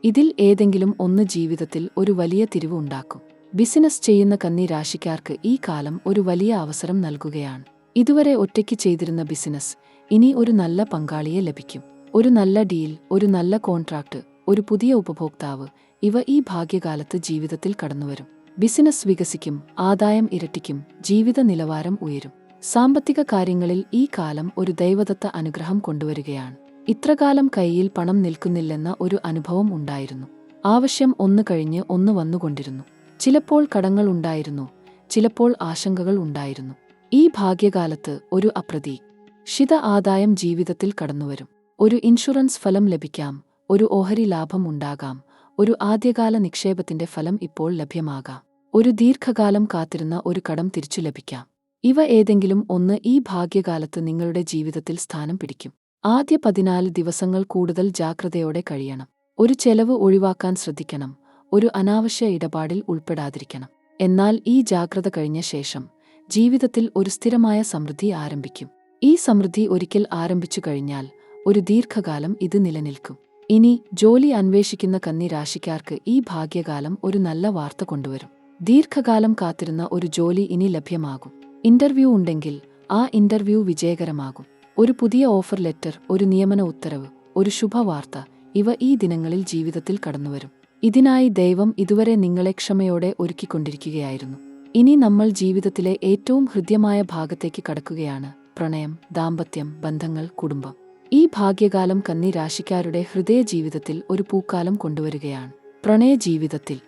ഇതിൽ ഏതെങ്കിലും ഒന്ന് ജീവിതത്തിൽ ഒരു വലിയ തിരിവ് ഉണ്ടാക്കും. ബിസിനസ് ചെയ്യുന്ന കന്നി രാശിക്കാർക്ക് ഈ കാലം ഒരു വലിയ അവസരം നൽകുകയാണ്. ഇതുവരെ ഒറ്റയ്ക്ക് ചെയ്തിരുന്ന ബിസിനസ് ഇനി ഒരു നല്ല പങ്കാളിയെ ലഭിക്കും. ഒരു നല്ല ഡീൽ, ഒരു നല്ല കോൺട്രാക്ട്, ഒരു പുതിയ ഉപഭോക്താവ്, ഇവ ഈ ഭാഗ്യകാലത്ത് ജീവിതത്തിൽ കടന്നുവരും. ബിസിനസ് വികസിക്കും, ആദായം ഇരട്ടിക്കും, ജീവിത നിലവാരം ഉയരും. സാമ്പത്തിക കാര്യങ്ങളിൽ ഈ കാലം ഒരു ദൈവദത്ത അനുഗ്രഹം കൊണ്ടുവരികയാണ്. ഇത്രകാലം കൈയിൽ പണം നിൽക്കുന്നില്ലെന്ന ഒരു അനുഭവം ഉണ്ടായിരുന്നു. ആവശ്യം ഒന്ന് കഴിഞ്ഞ് ഒന്ന് വന്നുകൊണ്ടിരുന്നു. ചിലപ്പോൾ കടങ്ങൾ ഉണ്ടായിരുന്നു, ചിലപ്പോൾ ആശങ്കകൾ ഉണ്ടായിരുന്നു. ഈ ഭാഗ്യകാലത്ത് ഒരു അപ്രതീക്ഷിത ആദായം ജീവിതത്തിൽ കടന്നുവരും. ഒരു ഇൻഷുറൻസ് ഫലം ലഭിക്കാം, ഒരു ഓഹരി ലാഭം ഉണ്ടാകാം, ഒരു ആദ്യകാല നിക്ഷേപത്തിന്റെ ഫലം ഇപ്പോൾ ലഭ്യമാകാം. ഒരു ദീർഘകാലം കാത്തിരുന്ന ഒരു കടം തിരിച്ചു ലഭിക്കാം. ഇവ ഏതെങ്കിലും ഒന്ന് ഈ ഭാഗ്യകാലത്ത് നിങ്ങളുടെ ജീവിതത്തിൽ സ്ഥാനം പിടിക്കും. ആദ്യ 14 ദിവസങ്ങൾ കൂടുതൽ ജാഗ്രതയോടെ കഴിയണം. ഒരു ചെലവ് ഒഴിവാക്കാൻ ശ്രദ്ധിക്കണം, ഒരു അനാവശ്യ ഇടപാടിൽ ഉൾപ്പെടാതിരിക്കണം. എന്നാൽ ഈ ജാഗ്രത കഴിഞ്ഞ ശേഷം ജീവിതത്തിൽ ഒരു സ്ഥിരമായ സമൃദ്ധി ആരംഭിക്കും. ഈ സമൃദ്ധി ഒരിക്കൽ ആരംഭിച്ചു കഴിഞ്ഞാൽ ഒരു ദീർഘകാലം ഇത് നിലനിൽക്കും. ഇനി ജോലി അന്വേഷിക്കുന്ന കന്നി രാശിക്കാർക്ക് ഈ ഭാഗ്യകാലം ഒരു നല്ല വാർത്ത കൊണ്ടുവരും. ദീർഘകാലം കാത്തിരുന്ന ഒരു ജോലി ഇനി ലഭ്യമാകും. ഇന്റർവ്യൂ ഉണ്ടെങ്കിൽ ആ ഇന്റർവ്യൂ വിജയകരമാകും. ഒരു പുതിയ ഓഫർ ലെറ്റർ, ഒരു നിയമന ഉത്തരവ്, ഒരു ശുഭവാർത്ത, ഇവ ഈ ദിനങ്ങളിൽ ജീവിതത്തിൽ കടന്നുവരും. ഇതിനായി ദൈവം ഇതുവരെ നിങ്ങളെ ക്ഷമയോടെ ഒരുക്കിക്കൊണ്ടിരിക്കുകയായിരുന്നു. ഇനി നമ്മൾ ജീവിതത്തിലെ ഏറ്റവും ഹൃദ്യമായ ഭാഗത്തേക്ക് കടക്കുകയാണ്: പ്രണയം, ദാമ്പത്യം, ബന്ധങ്ങൾ, കുടുംബം. ഈ ഭാഗ്യകാലം കന്നി രാശിക്കാരുടെ ഹൃദയ ജീവിതത്തിൽ ഒരു പൂക്കാലം കൊണ്ടുവരികയാണ്. പ്രണയ ജീവിതത്തിൽ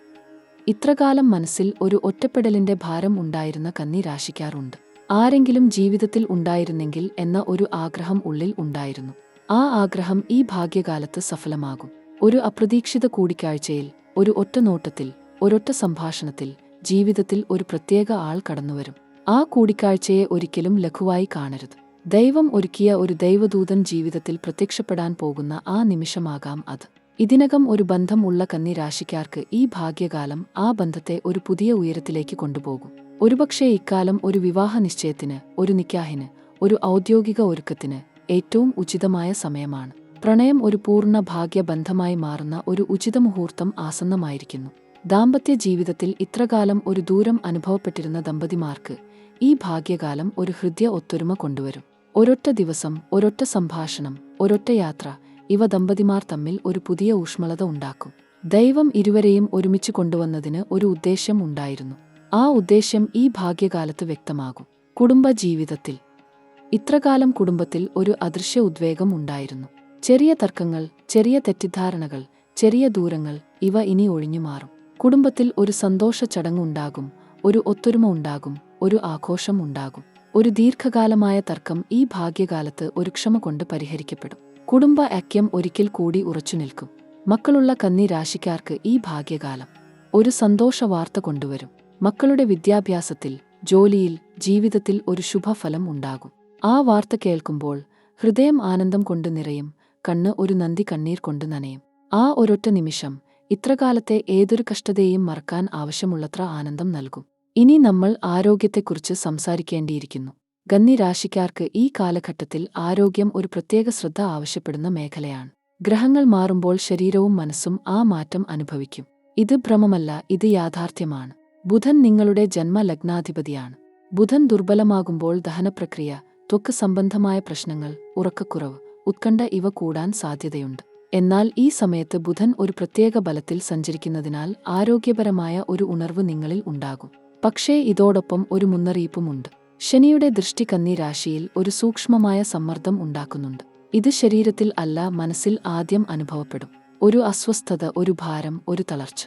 ഇത്രകാലം മനസ്സിൽ ഒരു ഒറ്റപ്പെടലിന്റെ ഭാരം ഉണ്ടായിരുന്ന കന്നി രാശിക്കാറുണ്ട്. ആരെങ്കിലും ജീവിതത്തിൽ ഉണ്ടായിരുന്നെങ്കിൽ എന്ന ഒരു ആഗ്രഹം ഉള്ളിൽ ഉണ്ടായിരുന്നു. ആ ആഗ്രഹം ഈ ഭാഗ്യകാലത്ത് സഫലമാകും. ഒരു അപ്രതീക്ഷിത കൂടിക്കാഴ്ചയിൽ, ഒരു ഒറ്റ നോട്ടത്തിൽ, ഒരൊറ്റ സംഭാഷണത്തിൽ ജീവിതത്തിൽ ഒരു പ്രത്യേക ആൾ കടന്നുവരും. ആ കൂടിക്കാഴ്ചയെ ഒരിക്കലും ലഘുവായി കാണരുത്. ദൈവം ഒരുക്കിയ ഒരു ദൈവദൂതൻ ജീവിതത്തിൽ പ്രത്യക്ഷപ്പെടാൻ പോകുന്ന ആ നിമിഷമാകാം അത്. ഇതിനകം ഒരു ബന്ധം ഉള്ള കന്നി രാശിക്കാർക്ക് ഈ ഭാഗ്യകാലം ആ ബന്ധത്തെ ഒരു പുതിയ ഉയരത്തിലേക്ക് കൊണ്ടുപോകും. ഒരുപക്ഷേ ഇക്കാലം ഒരു വിവാഹ നിശ്ചയത്തിന്, ഒരു നിക്കാഹിന്, ഒരു ഔദ്യോഗിക ഒരുക്കത്തിന് ഏറ്റവും ഉചിതമായ സമയമാണ്. പ്രണയം ഒരു പൂർണ്ണ ഭാഗ്യബന്ധമായി മാറുന്ന ഒരു ഉചിത മുഹൂർത്തം ആസന്നമായിരിക്കുന്നു. ദാമ്പത്യ ജീവിതത്തിൽ ഇത്രകാലം ഒരു ദൂരം അനുഭവപ്പെട്ടിരുന്ന ദമ്പതിമാർക്ക് ഈ ഭാഗ്യകാലം ഒരു ഹൃദയ ഒത്തൊരുമ കൊണ്ടുവരും. ഒരൊറ്റ ദിവസം, ഒരൊറ്റ സംഭാഷണം, ഒരൊറ്റ യാത്ര, ഇവ ദമ്പതിമാർ തമ്മിൽ ഒരു പുതിയ ഊഷ്മളത ഉണ്ടാക്കും. ദൈവം ഇരുവരെയും ഒരുമിച്ച് കൊണ്ടുവന്നതിന് ഒരു ഉദ്ദേശ്യം ഉണ്ടായിരുന്നു. ആ ഉദ്ദേശ്യം ഈ ഭാഗ്യകാലത്ത് വ്യക്തമാകും. കുടുംബ ജീവിതത്തിൽ ഇത്രകാലം കുടുംബത്തിൽ ഒരു അദൃശ്യ ഉദ്വേഗം ഉണ്ടായിരുന്നു. ചെറിയ തർക്കങ്ങൾ, ചെറിയ തെറ്റിദ്ധാരണകൾ, ചെറിയ ദൂരങ്ങൾ, ഇവ ഇനി ഒഴിഞ്ഞുമാറും. കുടുംബത്തിൽ ഒരു സന്തോഷ ചടങ്ങുണ്ടാകും, ഒരു ഒത്തൊരുമ ഉണ്ടാകും, ഒരു ആഘോഷം ഉണ്ടാകും. ഒരു ദീർഘകാലമായ തർക്കം ഈ ഭാഗ്യകാലത്ത് ഒരു ക്ഷമ കൊണ്ട് പരിഹരിക്കപ്പെടും. കുടുംബ ഐക്യം ഒരിക്കൽ കൂടി ഉറച്ചുനിൽക്കും. മക്കളുള്ള കന്നി രാശിക്കാർക്ക് ഈ ഭാഗ്യകാലം ഒരു സന്തോഷ വാർത്ത കൊണ്ടുവരും. മക്കളുടെ വിദ്യാഭ്യാസത്തിൽ, ജോലിയിൽ, ജീവിതത്തിൽ ഒരു ശുഭഫലം ഉണ്ടാകും. ആ വാർത്ത കേൾക്കുമ്പോൾ ഹൃദയം ആനന്ദം കൊണ്ട് നിറയും, കണ്ണ് ഒരു നന്ദി കണ്ണീർ കൊണ്ട് നനയും. ആ ഒരൊറ്റ നിമിഷം ഇത്രകാലത്തെ ഏതൊരു കഷ്ടതയെയും മറക്കാൻ ആവശ്യമുള്ളത്ര ആനന്ദം നൽകും. ഇനി നമ്മൾ ആരോഗ്യത്തെക്കുറിച്ച് സംസാരിക്കേണ്ടിയിരിക്കുന്നു. കന്നി രാശിക്കാർക്ക് ഈ കാലഘട്ടത്തിൽ ആരോഗ്യം ഒരു പ്രത്യേക ശ്രദ്ധ ആവശ്യപ്പെടുന്ന മേഖലയാണ്. ഗ്രഹങ്ങൾ മാറുമ്പോൾ ശരീരവും മനസ്സും ആ മാറ്റം അനുഭവിക്കും. ഇത് ഭ്രമമല്ല, ഇത് യാഥാർത്ഥ്യമാണ്. ബുധൻ നിങ്ങളുടെ ജന്മലഗ്നാധിപതിയാണ്. ബുധൻ ദുർബലമാകുമ്പോൾ ദഹനപ്രക്രിയ, ത്വക്ക് സംബന്ധമായ പ്രശ്നങ്ങൾ, ഉറക്കക്കുറവ്, ഉത്കണ്ഠ ഇവ കൂടാൻ സാധ്യതയുണ്ട്. എന്നാൽ ഈ സമയത്ത് ബുധൻ ഒരു പ്രത്യേക ബലത്തിൽ സഞ്ചരിക്കുന്നതിനാൽ ആരോഗ്യപരമായ ഒരു ഉണർവ് നിങ്ങളിൽ ഉണ്ടാകും. പക്ഷേ ഇതോടൊപ്പം ഒരു മുന്നറിയിപ്പുമുണ്ട്. ശനിയുടെ ദൃഷ്ടി കന്നി രാശിയിൽ ഒരു സൂക്ഷ്മമായ സമ്മർദ്ദം ഉണ്ടാക്കുന്നുണ്ട്. ഇത് ശരീരത്തിൽ അല്ല, മനസ്സിൽ ആദ്യം അനുഭവപ്പെടും. ഒരു അസ്വസ്ഥത, ഒരു ഭാരം, ഒരു തളർച്ച.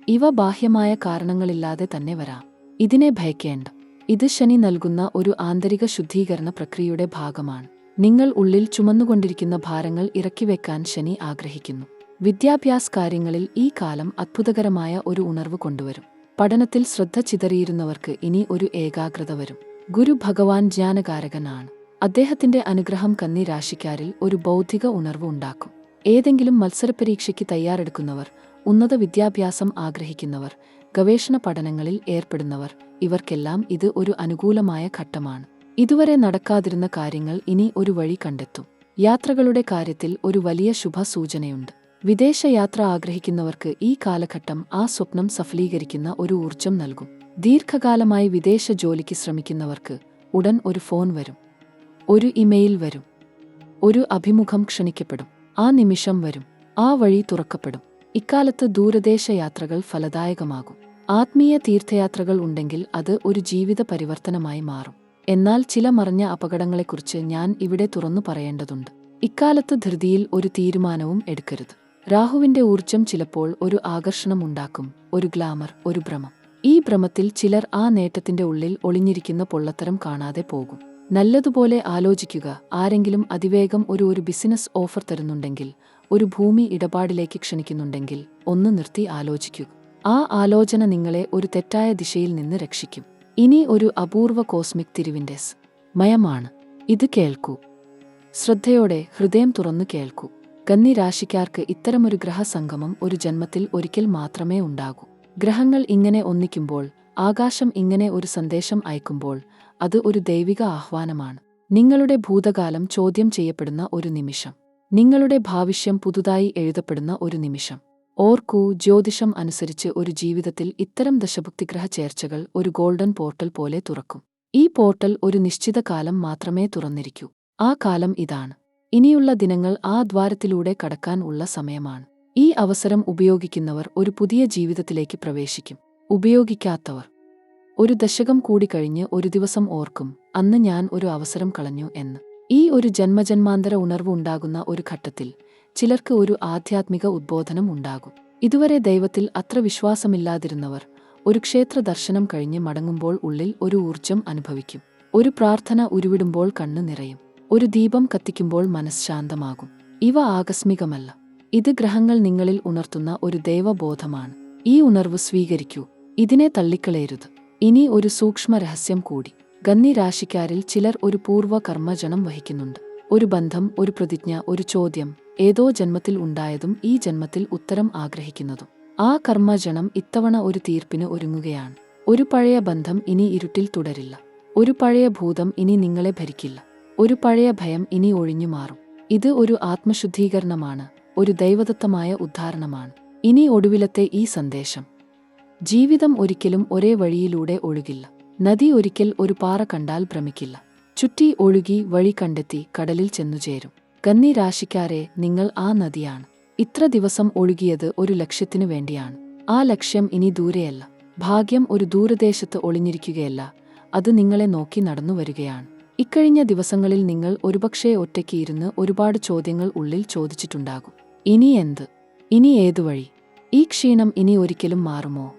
ഇവ ബാഹ്യമായ കാരണങ്ങളില്ലാതെ തന്നെ വരാം. ഇതിനെ ഭയക്കേണ്ട. ഇത് ശനി നൽകുന്ന ഒരു ആന്തരിക ശുദ്ധീകരണ പ്രക്രിയയുടെ ഭാഗമാണ്. നിങ്ങൾ ഉള്ളിൽ ചുമന്നുകൊണ്ടിരിക്കുന്ന ഭാരങ്ങൾ ഇറക്കിവെക്കാൻ ശനി ആഗ്രഹിക്കുന്നു. വിദ്യാഭ്യാസ കാര്യങ്ങളിൽ ഈ കാലം അത്ഭുതകരമായ ഒരു ഉണർവ് കൊണ്ടുവരും. പഠനത്തിൽ ശ്രദ്ധ ചിതറിയിരുന്നവർക്ക് ഇനി ഒരു ഏകാഗ്രത വരും. ഗുരു ഭഗവാൻ ജ്ഞാനകാരകനാണ്. അദ്ദേഹത്തിന്റെ അനുഗ്രഹം കന്നി രാശിക്കാരിൽ ഒരു ബൗദ്ധിക ഉണർവ് ഉണ്ടാക്കും. ഏതെങ്കിലും മത്സരപരീക്ഷയ്ക്ക് തയ്യാറെടുക്കുന്നവർ, ഉന്നത വിദ്യാഭ്യാസം ആഗ്രഹിക്കുന്നവർ, ഗവേഷണ പഠനങ്ങളിൽ ഏർപ്പെടുന്നവർ, ഇവർക്കെല്ലാം ഇത് ഒരു അനുകൂലമായ ഘട്ടമാണ്. ഇതുവരെ നടക്കാതിരുന്ന കാര്യങ്ങൾ ഇനി ഒരു വഴി കണ്ടെത്തും. യാത്രകളുടെ കാര്യത്തിൽ ഒരു വലിയ ശുഭസൂചനയുണ്ട്. വിദേശയാത്ര ആഗ്രഹിക്കുന്നവർക്ക് ഈ കാലഘട്ടം ആ സ്വപ്നം സഫലീകരിക്കുന്ന ഒരു ഊർജം നൽകും. ദീർഘകാലമായി വിദേശ ജോലിക്ക് ശ്രമിക്കുന്നവർക്ക് ഉടൻ ഒരു ഫോൺ വരും, ഒരു ഇമെയിൽ വരും, ഒരു അഭിമുഖം ക്ഷണിക്കപ്പെടും. ആ നിമിഷം വരും, ആ വഴി തുറക്കപ്പെടും. ഇക്കാലത്ത് ദൂരദേശ യാത്രകൾ ഫലദായകമാകും. ആത്മീയ തീർത്ഥയാത്രകൾ ഉണ്ടെങ്കിൽ അത് ഒരു ജീവിത പരിവർത്തനമായി മാറും. എന്നാൽ ചില മറഞ്ഞ അപകടങ്ങളെക്കുറിച്ച് ഞാൻ ഇവിടെ തുറന്നു പറയേണ്ടതുണ്ട്. ഇക്കാലത്ത് ധൃതിയിൽ ഒരു തീരുമാനവും എടുക്കരുത്. രാഹുവിന്റെ ഊർജം ചിലപ്പോൾ ഒരു ആകർഷണം ഉണ്ടാക്കും, ഒരു ഗ്ലാമർ, ഒരു ഭ്രമം. ഈ ഭ്രമത്തിൽ ചിലർ ആ നേട്ടത്തിന്റെ ഉള്ളിൽ ഒളിഞ്ഞിരിക്കുന്ന പൊള്ളത്തരം കാണാതെ പോകും. നല്ലതുപോലെ ആലോചിക്കുക. ആരെങ്കിലും അതിവേഗം ഒരു ബിസിനസ് ഓഫർ തരുന്നുണ്ടെങ്കിൽ, ഒരു ഭൂമി ഇടപാടിലേക്ക് ക്ഷണിക്കുന്നുണ്ടെങ്കിൽ ഒന്ന് നിർത്തി ആലോചിക്കുക. ആ ആലോചന നിങ്ങളെ ഒരു തെറ്റായ ദിശയിൽ നിന്ന് രക്ഷിക്കും. ഇനി ഒരു അപൂർവ കോസ്മിക് തിരിവിന്റെ മയമാണ്. ഇത് കേൾക്കൂ. ശ്രദ്ധയോടെ ഹൃദയം തുറന്നു കേൾക്കൂ. കന്നി രാശിക്കാർക്ക് ഇത്തരമൊരു ഗ്രഹസംഗമം ഒരു ജന്മത്തിൽ ഒരിക്കൽ മാത്രമേ ഉണ്ടാകൂ. ഗ്രഹങ്ങൾ ഇങ്ങനെ ഒന്നിക്കുമ്പോൾ, ആകാശം ഇങ്ങനെ ഒരു സന്ദേശം അയക്കുമ്പോൾ, അത് ഒരു ദൈവിക ആഹ്വാനമാണ്. നിങ്ങളുടെ ഭൂതകാലം ചോദ്യം ചെയ്യപ്പെടുന്ന ഒരു നിമിഷം. നിങ്ങളുടെ ഭവിഷ്യം പുതുതായി എഴുതപ്പെടുന്ന ഒരു നിമിഷം. ഓർക്കൂ, ജ്യോതിഷം അനുസരിച്ച് ഒരു ജീവിതത്തിൽ ഇത്തരം ദശഭുക്തിഗ്രഹ ചേർച്ചകൾ ഒരു ഗോൾഡൻ പോർട്ടൽ പോലെ തുറക്കും. ഈ പോർട്ടൽ ഒരു നിശ്ചിത കാലം മാത്രമേ തുറന്നിരിക്കൂ. ആ കാലം ഇതാണ്. ഇനിയുള്ള ദിനങ്ങൾ ആ ദ്വാരത്തിലൂടെ കടക്കാൻ ഉള്ള സമയമാണ്. ഈ അവസരം ഉപയോഗിക്കുന്നവർ ഒരു പുതിയ ജീവിതത്തിലേക്ക് പ്രവേശിക്കും. ഉപയോഗിക്കാത്തവർ ഒരു ദശകം കൂടി കഴിഞ്ഞ് ഒരു ദിവസം ഓർക്കും, അന്ന് ഞാൻ ഒരു അവസരം കളഞ്ഞു എന്ന്. ഈ ഒരു ജന്മജന്മാന്തര ഉണർവ് ഉണ്ടാകുന്ന ഒരു ഘട്ടത്തിൽ ചിലർക്ക് ഒരു ആധ്യാത്മിക ഉദ്ബോധനം ഉണ്ടാകും. ഇതുവരെ ദൈവത്തിൽ അത്ര വിശ്വാസമില്ലാതിരുന്നവർ ഒരു ക്ഷേത്ര ദർശനം കഴിഞ്ഞ് മടങ്ങുമ്പോൾ ഉള്ളിൽ ഒരു ഊർജം അനുഭവിക്കും. ഒരു പ്രാർത്ഥന ഉരുവിടുമ്പോൾ കണ്ണ് നിറയും. ഒരു ദീപം കത്തിക്കുമ്പോൾ മനസ്സ് ശാന്തമാകും. ഇവ ആകസ്മികമല്ല. ഇത് ഗ്രഹങ്ങൾ നിങ്ങളിൽ ഉണർത്തുന്ന ഒരു ദൈവബോധമാണ്. ഈ ഉണർവ് സ്വീകരിക്കൂ. ഇതിനെ തള്ളിക്കളയരുത്. ഇനി ഒരു സൂക്ഷ്മ രഹസ്യം കൂടി. കന്നി രാശിക്കാരിൽ ചിലർ ഒരു പൂർവ്വ കർമ്മജനം വഹിക്കുന്നുണ്ട്. ഒരു ബന്ധം, ഒരു പ്രതിജ്ഞ, ഒരു ചോദ്യം, ഏതോ ജന്മത്തിൽ ഉണ്ടായതും ഈ ജന്മത്തിൽ ഉത്തരം ആഗ്രഹിക്കുന്നതും. ആ കർമ്മജനം ഇത്തവണ ഒരു തീർപ്പിന് ഒരുങ്ങുകയാണ്. ഒരു പഴയ ബന്ധം ഇനി ഇരുട്ടിൽ തുടരില്ല. ഒരു പഴയ ഭൂതം ഇനി നിങ്ങളെ ഭരിക്കില്ല. ഒരു പഴയ ഭയം ഇനി ഒഴിഞ്ഞു മാറും. ഇത് ഒരു ആത്മശുദ്ധീകരണമാണ്, ഒരു ദൈവദത്തമായ ഉദ്ധാരണമാണ്. ഇനി ഒടുവിലത്തെ ഈ സന്ദേശം. ജീവിതം ഒരിക്കലും ഒരേ വഴിയിലൂടെ ഒഴുകില്ല. നദി ഒരിക്കൽ ഒരു പാറ കണ്ടാൽ ഭ്രമിക്കില്ല. ചുറ്റി ഒഴുകി വഴി കണ്ടെത്തി കടലിൽ ചെന്നുചേരും. കന്നി രാശിക്കാരെ, നിങ്ങൾ ആ നദിയാണ്. ഇത്ര ദിവസം ഒഴുകിയത് ഒരു ലക്ഷ്യത്തിനു വേണ്ടിയാണ്. ആ ലക്ഷ്യം ഇനി ദൂരെയല്ല. ഭാഗ്യം ഒരു ദൂരദേശത്ത് ഒളിഞ്ഞിരിക്കുകയല്ല, അത് നിങ്ങളെ നോക്കി നടന്നു വരികയാണ്. ഇക്കഴിഞ്ഞ ദിവസങ്ങളിൽ നിങ്ങൾ ഒരുപക്ഷേ ഒറ്റയ്ക്ക് ഇരുന്ന് ഒരുപാട് ചോദ്യങ്ങൾ ഉള്ളിൽ ചോദിച്ചിട്ടുണ്ടാകും. ഇനി എന്ത്? ഇനി ഏതു വഴി? ഈ ക്ഷീണം ഇനി ഒരിക്കലും മാറുമോ?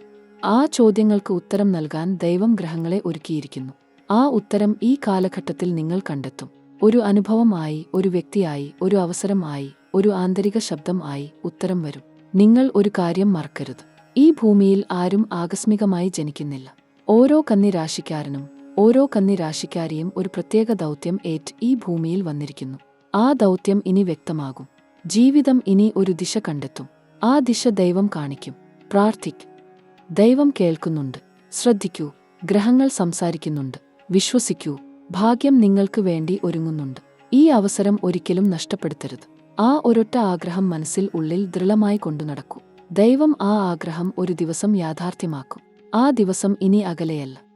ആ ചോദ്യങ്ങൾക്ക് ഉത്തരം നൽകാൻ ദൈവം ഗ്രഹങ്ങളെ ഒരുക്കിയിരിക്കുന്നു. ആ ഉത്തരം ഈ കാലഘട്ടത്തിൽ നിങ്ങൾ കണ്ടെത്തും. ഒരു അനുഭവമായി, ഒരു വ്യക്തിയായി, ഒരു അവസരമായി, ഒരു ആന്തരിക ശബ്ദം ആയി ഉത്തരം വരും. നിങ്ങൾ ഒരു കാര്യം മറക്കരുത്. ഈ ഭൂമിയിൽ ആരും ആകസ്മികമായി ജനിക്കുന്നില്ല. ഓരോ കന്നി രാശിക്കാരനും ഓരോ കന്നി രാശിക്കാരിയും ഒരു പ്രത്യേക ദൗത്യം ഏറ്റ് ഈ ഭൂമിയിൽ വന്നിരിക്കുന്നു. ആ ദൗത്യം ഇനി വ്യക്തമാകും. ജീവിതം ഇനി ഒരു ദിശ കണ്ടെത്തും. ആ ദിശ ദൈവം കാണിക്കും. പ്രാർത്ഥിക്ക്. ദൈവം കേൾക്കുന്നുണ്ട്. ശ്രദ്ധിക്കൂ. ഗ്രഹങ്ങൾ സംസാരിക്കുന്നുണ്ട്. വിശ്വസിക്കൂ. ഭാഗ്യം നിങ്ങൾക്ക് വേണ്ടി ഒരുങ്ങുന്നുണ്ട്. ഈ അവസരം ഒരിക്കലും നഷ്ടപ്പെടുത്തരുത്. ആ ഒരൊറ്റ ആഗ്രഹം മനസ്സിൽ ഉള്ളിൽ ദൃഢമായി കൊണ്ടുനടക്കൂ. ദൈവം ആ ആഗ്രഹം ഒരു ദിവസം യാഥാർത്ഥ്യമാക്കും. ആ ദിവസം ഇനി അകലെയല്ല.